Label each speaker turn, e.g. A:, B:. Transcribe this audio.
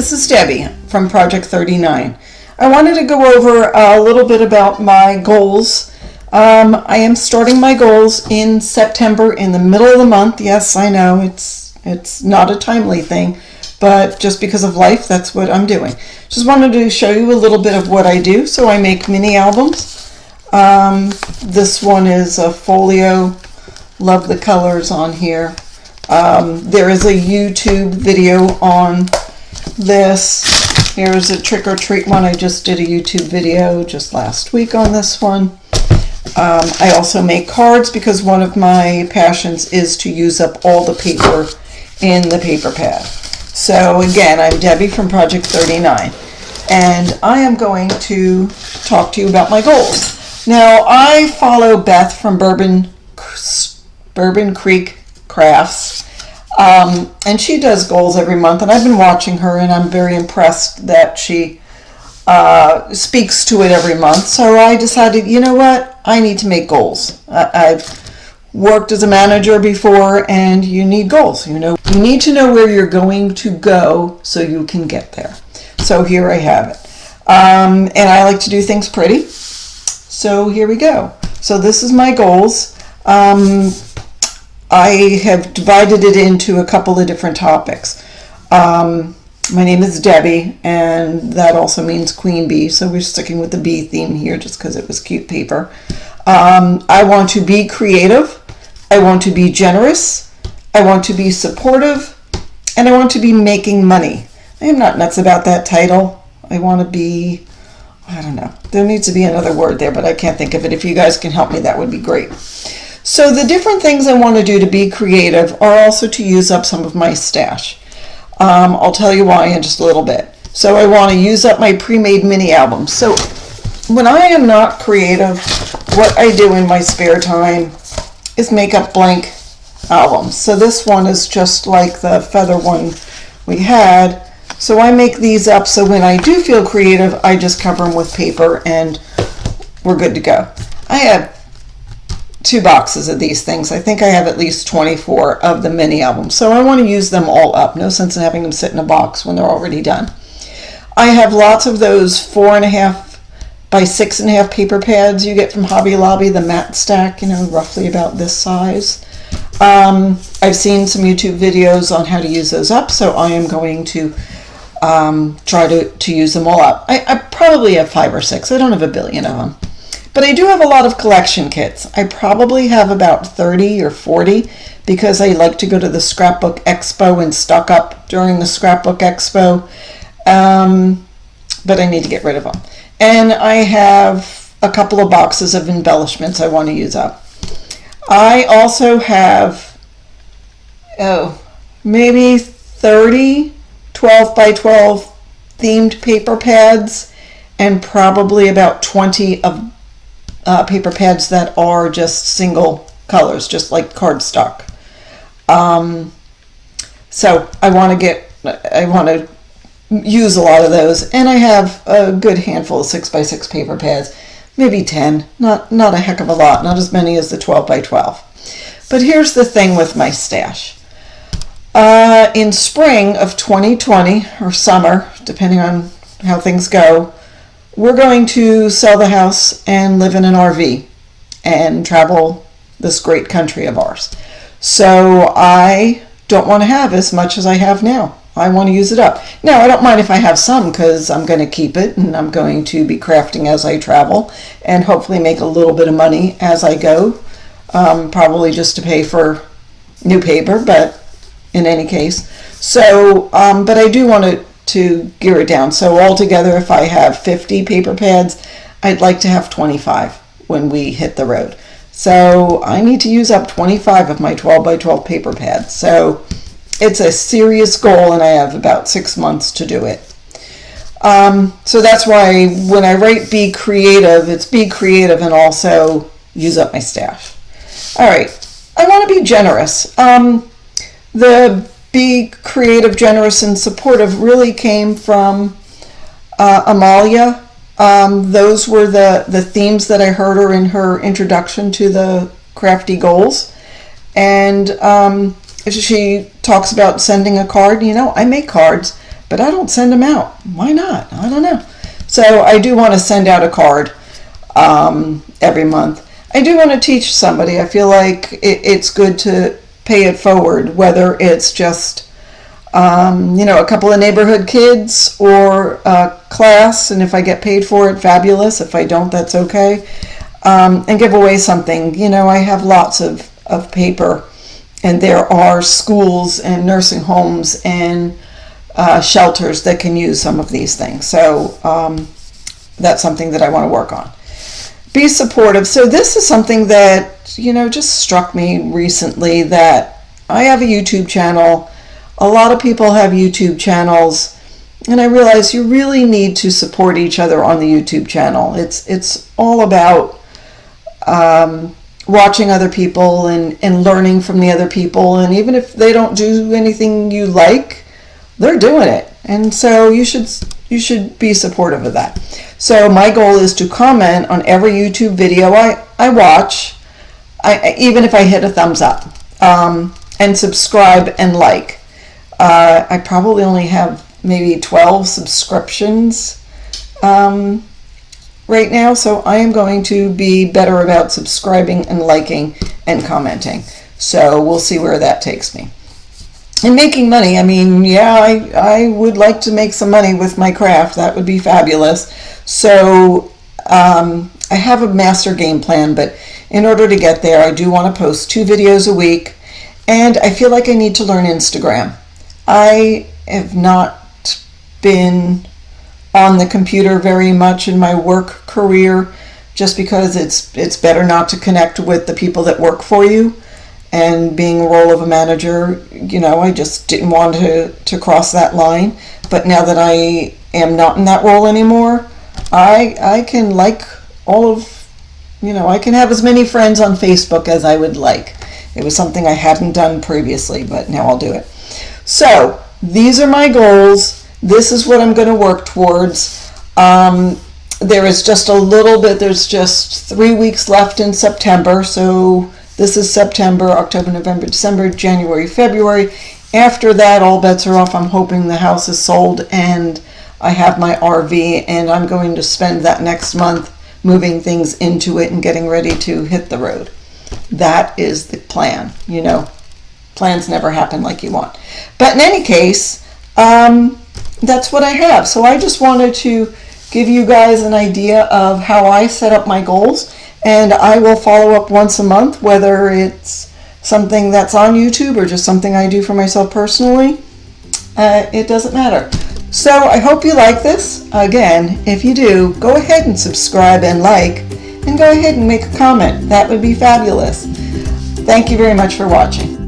A: this is Debbie from Project39. I wanted to go over a little bit about my goals. I am starting my goals in September, in the middle of the month. Yes, I know it's not a timely thing, but just because of life, that's what I'm doing. Just wanted to show you a little bit of what I do. So I make mini albums. This one is a folio. Love the colors on here. There is a YouTube video on this. Here's a trick or treat one. I just did a YouTube video just last week on this one. I also make cards because one of my passions is to use up all the paper in the paper pad. So again, I'm Debbie from Project39, and I am going to talk to you about my goals. Now, I follow Beth from Bourbon Creek Crafts, and she does goals every month, and I've been watching her, and I'm very impressed that she speaks to it every month. So I decided, you know what, I need to make goals. I've worked as a manager before, and you need goals. You need to know where you're going to go so you can get there. So here I have it, and I like to do things pretty. So here we go. So this is my goals. I have divided it into a couple of different topics. My name is Debbie, and that also means queen bee, so we're sticking with the bee theme here just because it was cute paper. I want to be creative, I want to be generous, I want to be supportive, and I want to be making money. I am not nuts about that title. I want to be, I don't know, there needs to be another word there, but I can't think of it. If you guys can help me, that would be great. So the different things I want to do to be creative are also to use up some of my stash. I'll tell you why in just a little bit. So I want to use up my pre-made mini albums. So when I am not creative, what I do in my spare time is make up blank albums. So this one is just like the feather one we had. So I make these up so when I do feel creative, I just cover them with paper and we're good to go. I have 2 boxes of these things. I think I have at least 24 of the mini albums. So I want to use them all up. No sense in having them sit in a box when they're already done. I have lots of those 4.5 by 6.5 paper pads you get from Hobby Lobby, the matte stack, roughly about this size. I've seen some YouTube videos on how to use those up, so I am going to try to use them all up. I probably have 5 or 6. I don't have a billion of them. But I do have a lot of collection kits. I probably have about 30 or 40 because I like to go to the Scrapbook Expo and stock up during the Scrapbook Expo. But I need to get rid of them. And I have a couple of boxes of embellishments I want to use up. I also have, maybe 30 12 by 12 themed paper pads and probably about 20 of paper pads that are just single colors, just like cardstock. So I want to use a lot of those, and I have a good handful of 6x6 paper pads, maybe 10, not a heck of a lot, not as many as the 12 by 12. But here's the thing with my stash. In spring of 2020, or summer, depending on how things go, we're going to sell the house and live in an RV and travel this great country of ours. So I don't want to have as much as I have now. I want to use it up. Now, I don't mind if I have some because I'm going to keep it and I'm going to be crafting as I travel and hopefully make a little bit of money as I go, probably just to pay for new paper, but in any case. So, but I do want to gear it down. So altogether, if I have 50 paper pads, I'd like to have 25 when we hit the road. So I need to use up 25 of my 12 by 12 paper pads. So it's a serious goal, and I have about 6 months to do it. So that's why when I write be creative, it's be creative and also use up my stash. All right, I want to be generous. The be creative, generous, and supportive really came from Amalia. Those were the themes that I heard her in her introduction to the Crafty goals. And she talks about sending a card. I make cards, but I don't send them out. Why not? I don't know. So I do want to send out a card every month. I do want to teach somebody. I feel like it's good to pay it forward, whether it's just a couple of neighborhood kids or a class, and if I get paid for it, fabulous. If I don't, that's okay. And give away something. I have lots of paper, and there are schools and nursing homes and shelters that can use some of these things. So that's something that I want to work on. Be supportive. So this is something that, just struck me recently, that I have a YouTube channel. A lot of people have YouTube channels, and I realize you really need to support each other on the YouTube channel. It's all about watching other people and learning from the other people, and even if they don't do anything you like, they're doing it, and so you should be supportive of that. So my goal is to comment on every YouTube video I watch, even if I hit a thumbs up, and subscribe and like. I probably only have maybe 12 subscriptions right now, so I am going to be better about subscribing and liking and commenting. So we'll see where that takes me. And making money, I would like to make some money with my craft. That would be fabulous. So I have a master game plan, but in order to get there, I do want to post 2 videos a week, and I feel like I need to learn Instagram. I have not been on the computer very much in my work career, just because it's better not to connect with the people that work for you. And being a role of a manager, I just didn't want to cross that line. But now that I am not in that role anymore, I can like I can have as many friends on Facebook as I would like. It was something I hadn't done previously, but now I'll do it. So these are my goals. This is what I'm going to work towards. There is just a little bit, there's just 3 weeks left in September. So this is September, October, November, December, January, February. After that, all bets are off. I'm hoping the house is sold and I have my RV, and I'm going to spend that next month moving things into it and getting ready to hit the road. That is the plan. Plans never happen like you want. But in any case, that's what I have. So I just wanted to give you guys an idea of how I set up my goals. And I will follow up once a month, whether it's something that's on YouTube or just something I do for myself personally. It doesn't matter. So I hope you like this. Again, if you do, go ahead and subscribe and like, and go ahead and make a comment. That would be fabulous. Thank you very much for watching.